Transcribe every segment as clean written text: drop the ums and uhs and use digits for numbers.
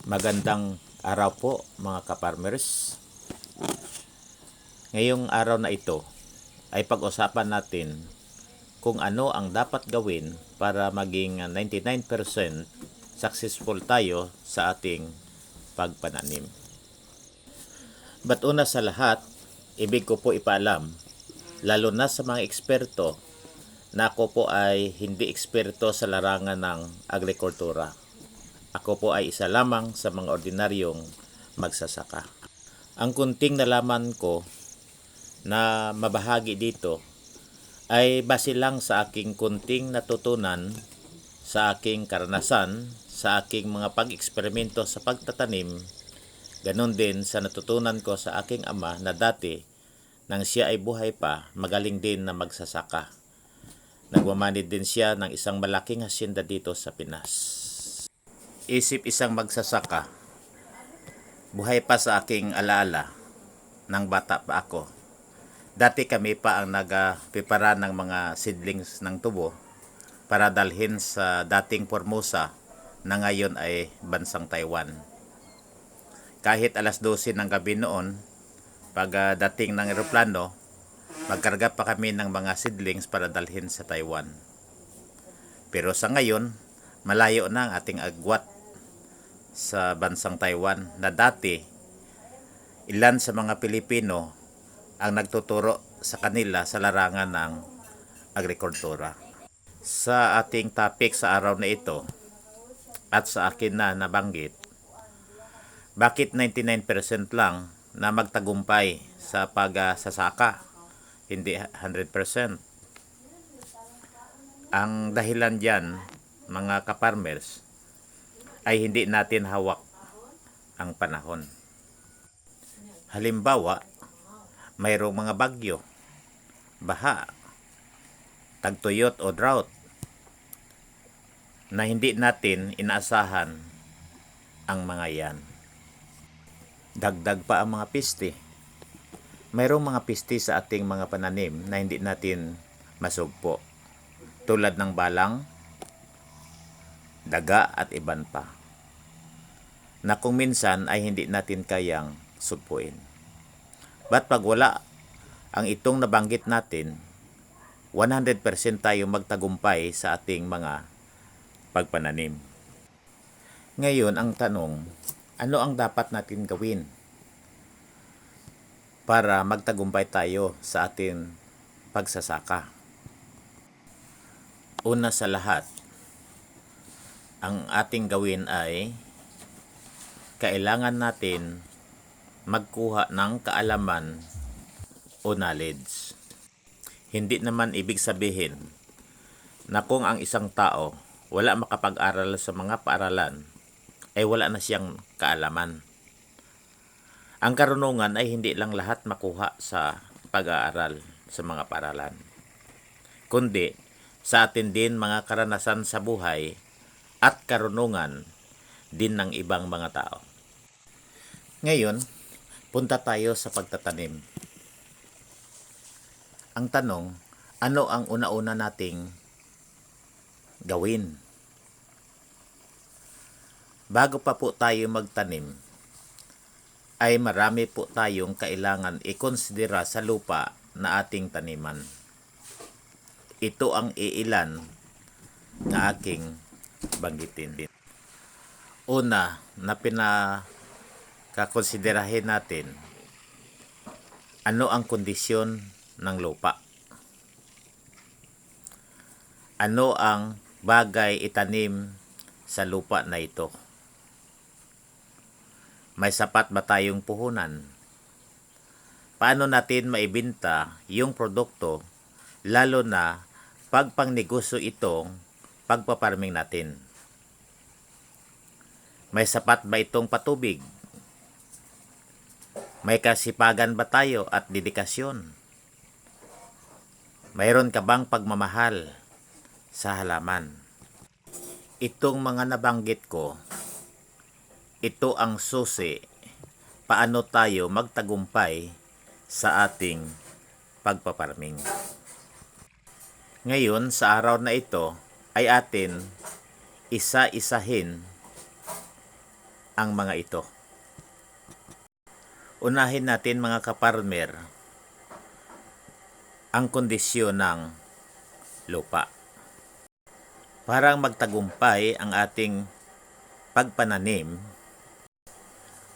Magandang araw po mga kaparmers. Ngayong araw na ito ay pag-usapan natin kung ano ang dapat gawin para maging 99% successful tayo sa ating pagpananim. But una sa lahat, ibig ko po ipaalam, lalo na sa mga eksperto, na ako po ay hindi eksperto sa larangan ng agrikultura. Ako po ay isa lamang sa mga ordinaryong magsasaka. Ang kunting nalaman ko na mabahagi dito ay base lang sa aking kunting natutunan, sa aking karanasan, sa aking mga pag-eksperimento sa pagtatanim, ganon din sa natutunan ko sa aking ama na dati, nang siya ay buhay pa, magaling din na magsasaka. Nagmamanid din siya ng isang malaking hasyenda dito sa Pinas. Isip isang magsasaka, buhay pa sa aking alaala, nang bata pa ako. Dati kami pa ang nagpipara ng mga seedlings ng tubo para dalhin sa dating Formosa na ngayon ay bansang Taiwan. Kahit alas 12 ng gabi noon, pag dating ng eroplano, magkarga pa kami ng mga seedlings para dalhin sa Taiwan. Pero sa ngayon, malayo na ang ating agwat sa bansang Taiwan na dati ilan sa mga Pilipino ang nagtuturo sa kanila sa larangan ng agrikultura. Sa ating topic sa araw na ito at sa akin na nabanggit, bakit 99% lang na magtagumpay sa pagsasaka, hindi 100%? Ang dahilan dyan, mga kaparmers, ay hindi natin hawak ang panahon. Halimbawa, mayroong mga bagyo, baha, tagtuyot o drought na hindi natin inaasahan ang mga yan. Dagdag pa ang mga piste. Mayroong mga piste sa ating mga pananim na hindi natin masugpo, tulad ng balang, daga at iban pa, na kung minsan ay hindi natin kayang sugpuin. But pag wala ang itong nabanggit natin, 100% tayo magtagumpay sa ating mga pagpananim. Ngayon ang tanong, ano ang dapat natin gawin para magtagumpay tayo sa ating pagsasaka? Una sa lahat, ang ating gawin ay kailangan natin magkuha ng kaalaman o knowledge. Hindi naman ibig sabihin na kung ang isang tao wala makapag-aral sa mga paaralan, ay wala na siyang kaalaman. Ang karunungan ay hindi lang lahat makuha sa pag-aaral sa mga paaralan, kundi sa atin din mga karanasan sa buhay at karunungan din ng ibang mga tao. Ngayon, punta tayo sa pagtatanim. Ang tanong, ano ang una-una nating gawin? Bago pa po tayo magtanim, ay marami po tayong kailangan ikonsidera sa lupa na ating taniman. Ito ang iilan na aking banggitin. Una na pinakakonsiderahin natin, ano ang kondisyon ng lupa? Ano ang bagay itanim sa lupa na ito? May sapat ba tayong puhunan? Paano natin maibenta yung produkto, lalo na pag pangnegosyo itong pagpaparming natin? May sapat ba itong patubig? May kasipagan ba tayo at dedikasyon? Mayroon ka bang pagmamahal sa halaman? Itong mga nabanggit ko, ito ang susi paano tayo magtagumpay sa ating pagpaparming. Ngayon, sa araw na ito, ay atin isa-isahin ang mga ito. Unahin natin mga kaparmer ang kondisyon ng lupa. Para magtagumpay ang ating pagpananim,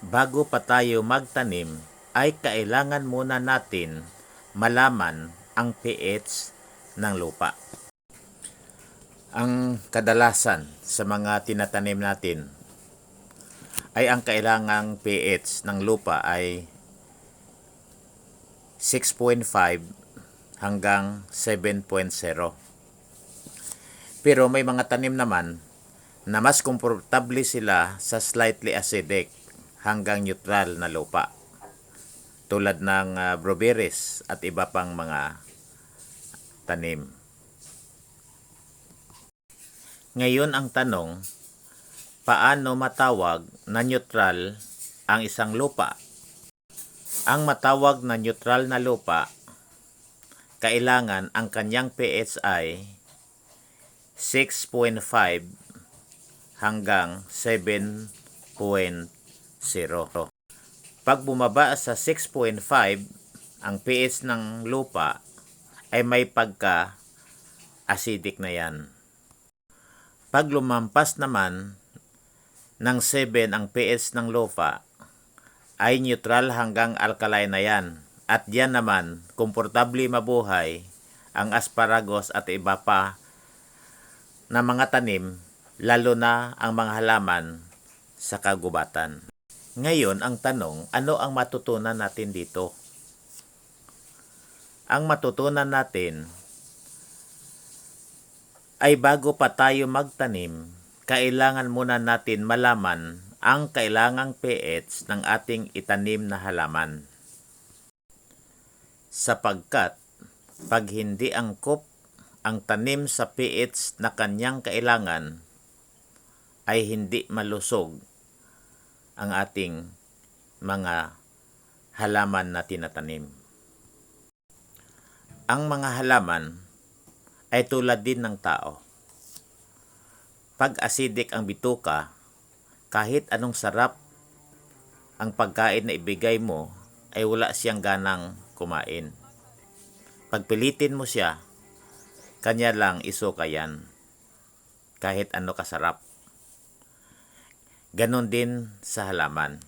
bago pa tayo magtanim ay kailangan muna natin malaman ang pH ng lupa. Ang kadalasan sa mga tinatanim natin ay ang kailangang pH ng lupa ay 6.5 hanggang 7.0. Pero may mga tanim naman na mas komportable sila sa slightly acidic hanggang neutral na lupa. Tulad ng blueberries at iba pang mga tanim. Ngayon ang tanong, paano matawag na neutral ang isang lupa? Ang matawag na neutral na lupa, kailangan ang kanyang pH ay 6.5 hanggang 7.0. Pag bumaba sa 6.5, ang pH ng lupa ay may pagka-acidic na yan. Pag lumampas naman ng 7 ang pH ng lupa, ay neutral hanggang alkaline na yan. At yan naman, komportable mabuhay ang asparagus at iba pa na mga tanim, lalo na ang mga halaman sa kagubatan. Ngayon, ang tanong, ano ang matutunan natin dito? Ang matutunan natin ay bago pa tayo magtanim, kailangan muna natin malaman ang kailangang pH ng ating itanim na halaman. Sapagkat, pag hindi angkop ang tanim sa pH na kanyang kailangan, ay hindi malusog ang ating mga halaman na tinatanim. Ang mga halaman ay tulad din ng tao. Pag acidic ang bituka, kahit anong sarap ang pagkain na ibigay mo, ay wala siyang ganang kumain. Pagpilitin mo siya, kanya lang isuka yan, kahit ano kasarap. Ganon din sa halaman.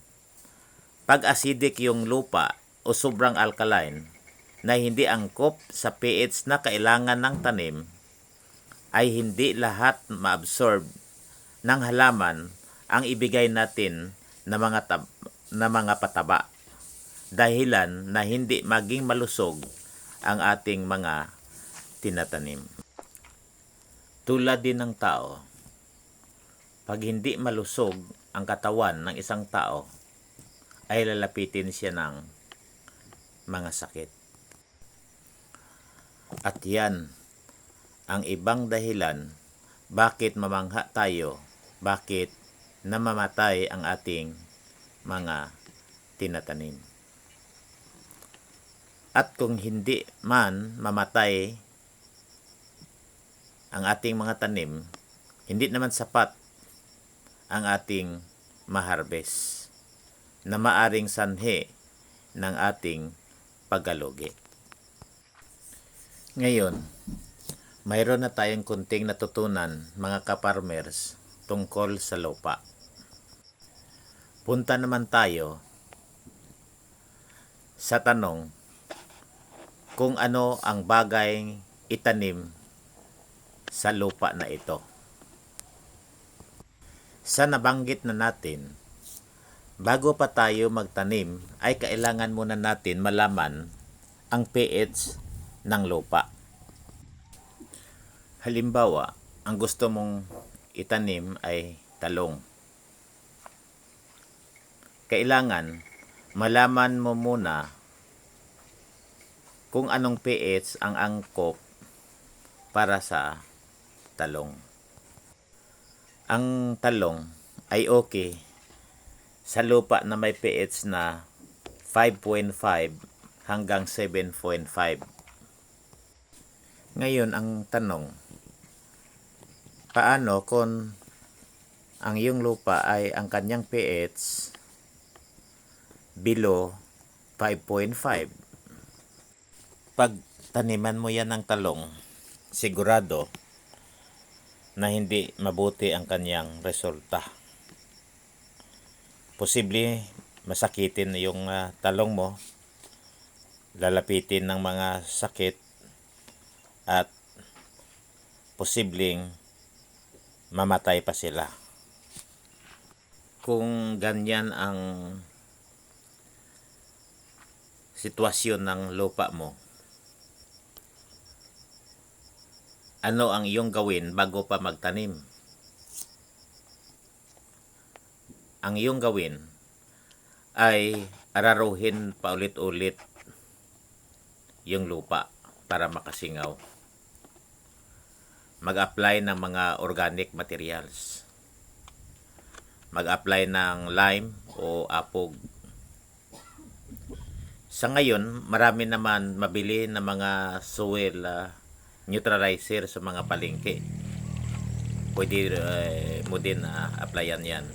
Pag acidic yung lupa o sobrang alkaline na hindi angkop sa pH na kailangan ng tanim, ay hindi lahat ma-absorb ng halaman ang ibigay natin na mga pataba, dahilan na hindi maging malusog ang ating mga tinatanim. Tulad din ng tao, pag hindi malusog ang katawan ng isang tao, ay lalapitin siya ng mga sakit. At yan ang ibang dahilan bakit mamangha tayo, bakit namamatay ang ating mga tinatanim. At kung hindi man mamatay ang ating mga tanim, hindi naman sapat ang ating maharbes na maaring sanhi ng ating pagkalugi. Ngayon, mayroon na tayong kunting natutunan mga kaparmers tungkol sa lupa. Punta naman tayo sa tanong kung ano ang bagay itanim sa lupa na ito. Sa nabanggit na natin, bago pa tayo magtanim ay kailangan muna natin malaman ang pH ng lupa. Halimbawa, ang gusto mong itanim ay talong. Kailangan malaman mo muna kung anong pH ang angkop para sa talong. Ang talong ay okay sa lupa na may pH na 5.5 hanggang 7.5. Ngayon ang tanong, paano kung ang iyong lupa ay ang kanyang pH below 5.5. Pag taniman mo yan ng talong, sigurado na hindi mabuti ang kanyang resulta. Posible masakitin yung talong mo, lalapitin ng mga sakit, at posibleng mamatay pa sila. Kung ganyan ang sitwasyon ng lupa mo, ano ang iyong gawin bago pa magtanim? Ang iyong gawin ay araruhin paulit-ulit yung lupa para makasingaw. Mag-apply ng mga organic materials. Mag-apply ng lime o apog. Sa ngayon, marami naman mabili na mga soil neutralizer sa mga palengke. Pwede mo din applyan yan.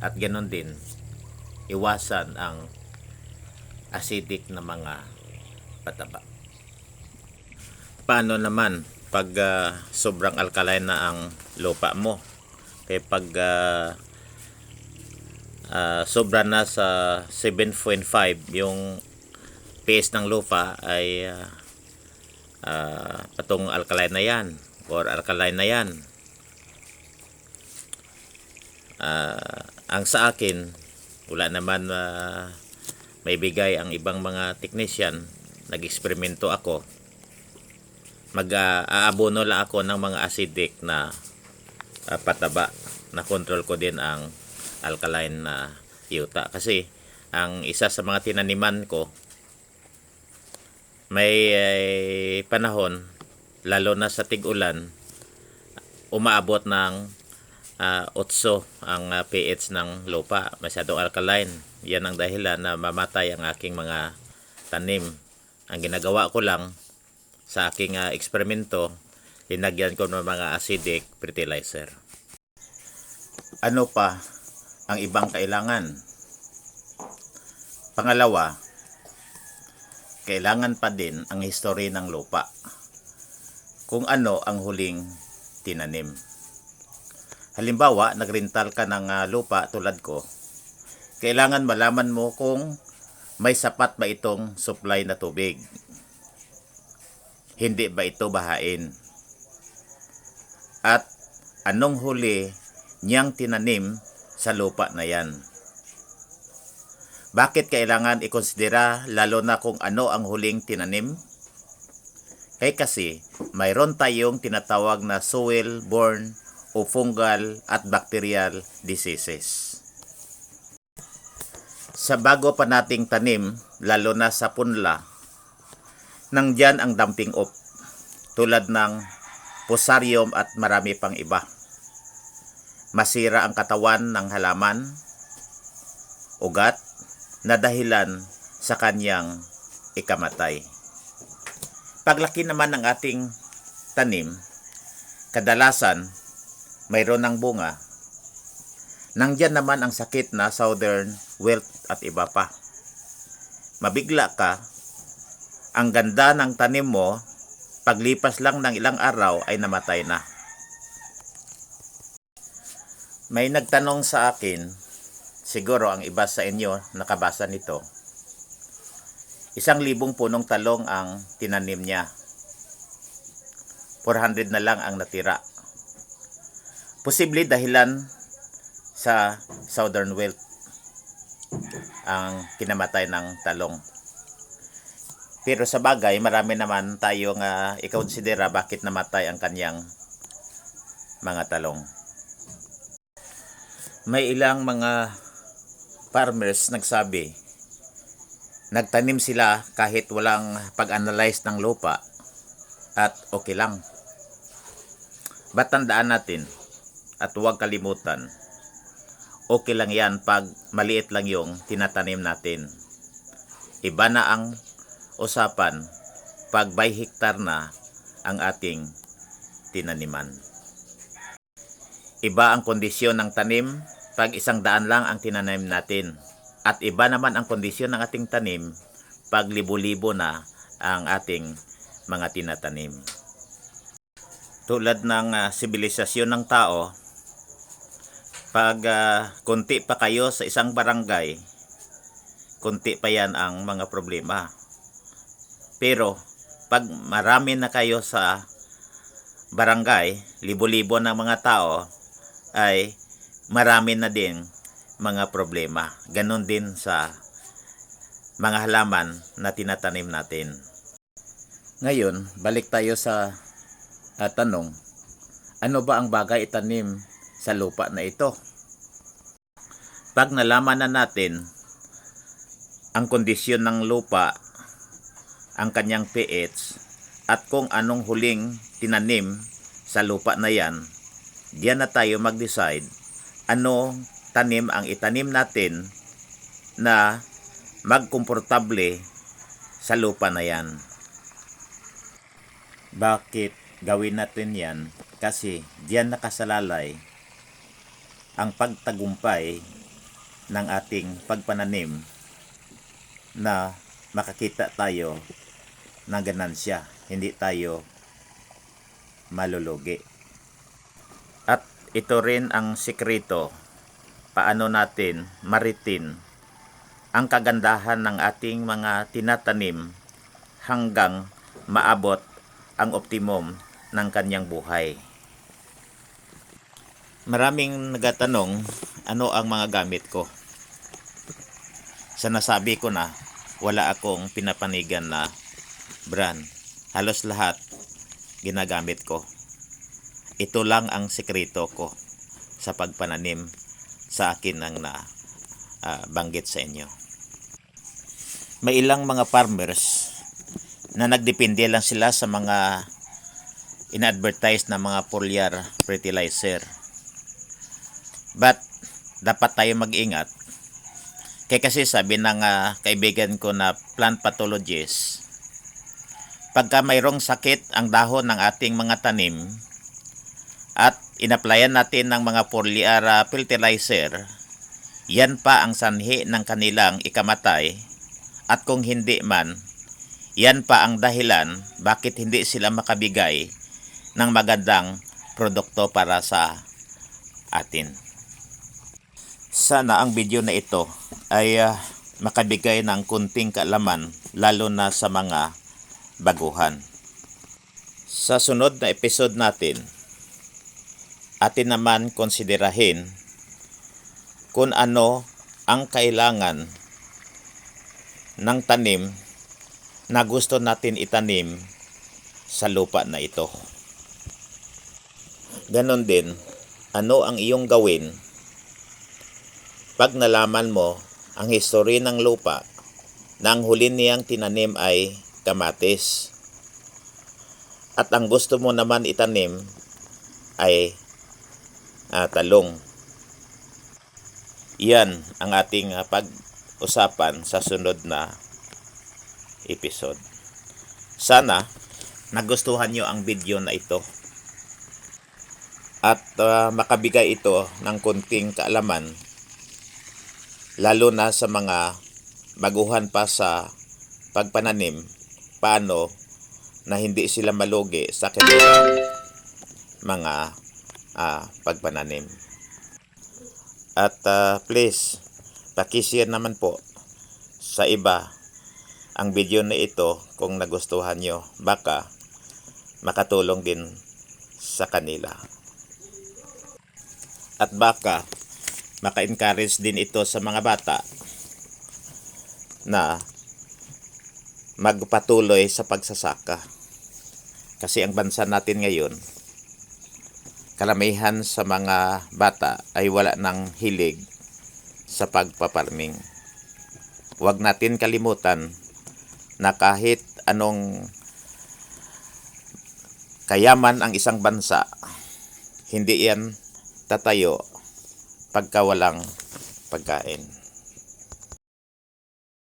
At ganoon din, iwasan ang acidic na mga pataba. Paano naman pag sobrang alkaline na ang lupa mo? Kaya pag sobra na sa 7.5 yung pH ng lupa ay patong alkaline na yan or alkaline na yan. Ang sa akin, wala naman may bigay ang ibang mga technician. Nag-eksperimento ako. Mag-aabono lang ako ng mga acidic na pataba. Na-control ko din ang alkaline na yuta. Kasi ang isa sa mga tinaniman ko, may panahon, lalo na sa tig-ulan, umaabot ng 8 ang pH ng lupa. Masyadong alkaline. Yan ang dahilan na mamatay ang aking mga tanim. Ang ginagawa ko lang sa aking eksperimento, linagyan ko ng mga acidic fertilizer. Ano pa ang ibang kailangan? Pangalawa, kailangan pa din ang history ng lupa. Kung ano ang huling tinanim. Halimbawa, nagrental ka ng lupa tulad ko. Kailangan malaman mo kung may sapat ba itong supply na tubig. Hindi ba ito bahain? At anong huli niyang tinanim sa lupa na yan? Bakit kailangan ikonsidera lalo na kung ano ang huling tinanim? Kasi mayroon tayong tinatawag na soil-borne o fungal at bacterial diseases. Sa bago pa nating tanim, lalo na sa punla, nandyan ang dumping off tulad ng fusarium at marami pang iba. Masira ang katawan ng halaman, ugat, na dahilan sa kanyang ikamatay. Paglaki naman ng ating tanim, kadalasan mayroon ng bunga. Nandyan naman ang sakit na southern wilt at iba pa. Mabigla ka, ang ganda ng tanim mo, paglipas lang ng ilang araw ay namatay na. May nagtanong sa akin, siguro ang iba sa inyo nakabasa nito, 1,000 punong talong ang tinanim niya. 400 na lang ang natira. Posible dahilan sa southern wilt ang kinamatay ng talong. Pero sa bagay, marami naman tayong i-considera bakit namatay ang kanyang mga talong. May ilang mga farmers nagsabi, nagtanim sila kahit walang pag-analyze ng lupa at okay lang. Ba't tandaan natin at huwag kalimutan, okay lang yan pag maliit lang yung tinatanim natin. Iba na ang usapan pag by hektar na ang ating tinaniman. Iba ang kondisyon ng tanim pag 100 lang ang tinanim natin. At iba naman ang kondisyon ng ating tanim pag libo-libo na ang ating mga tinatanim. Tulad ng sibilisasyon ng tao, pag konti pa kayo sa isang barangay, konti pa yan ang mga problema. Pero pag marami na kayo sa barangay, libo-libo ng mga tao, ay marami na din mga problema. Ganon din sa mga halaman na tinatanim natin. Ngayon, balik tayo sa tanong, ano ba ang bagay itanim sa lupa na ito? Pag nalaman na natin ang kondisyon ng lupa, ang kanyang pH, at kung anong huling tinanim sa lupa na yan, diyan na tayo mag-decide anong tanim ang itanim natin na magkomportable sa lupa na yan. Bakit gawin natin yan? Kasi diyan nakasalalay ang pagtagumpay ng ating pagpananim na makakita tayo ng ganansya, hindi tayo malulugi. At ito rin ang sikreto paano natin maritin ang kagandahan ng ating mga tinatanim hanggang maabot ang optimum ng kanyang buhay. Maraming nagatanong, ano ang mga gamit ko? Sa nasabi ko na, wala akong pinapanigan na brand. Halos lahat ginagamit ko. Ito lang ang sekreto ko sa pagpananim sa akin ang banggit sa inyo. May ilang mga farmers na nagdepende lang sila sa mga in-advertise na mga foliar fertilizer. But dapat tayo mag-ingat. Kasi sabi ng kaibigan ko na plant pathologist, pagka mayroong sakit ang dahon ng ating mga tanim at inaplayan natin ng mga foliar fertilizer, yan pa ang sanhi ng kanilang ikamatay. At kung hindi man, yan pa ang dahilan bakit hindi sila makabigay ng magandang produkto para sa atin. Sana ang video na ito ay makabigay ng kunting kaalaman, lalo na sa mga baguhan. Sa sunod na episode natin, atin naman konsiderahin kung ano ang kailangan ng tanim na gusto natin itanim sa lupa na ito. Ganon din, ano ang iyong gawin pag nalaman mo ang history ng lupa na ang huli niyang tinanim ay kamatis at ang gusto mo naman itanim ay talong. Yan ang ating pag-usapan sa sunod na episode. Sana nagustuhan nyo ang video na ito at makabigay ito ng kunting kaalaman, lalo na sa mga baguhan pa sa pagpananim, paano na hindi sila malugi sa kanilang mga pagpananim. At please, pakishare naman po sa iba ang video na ito kung nagustuhan nyo. Baka makatulong din sa kanila. At baka maka-encourage din ito sa mga bata na magpatuloy sa pagsasaka. Kasi ang bansa natin ngayon, karamihan sa mga bata ay wala ng hilig sa pagpaparming. Huwag natin kalimutan na kahit anong kayaman ang isang bansa, hindi yan tatayo pagka walang pagkain.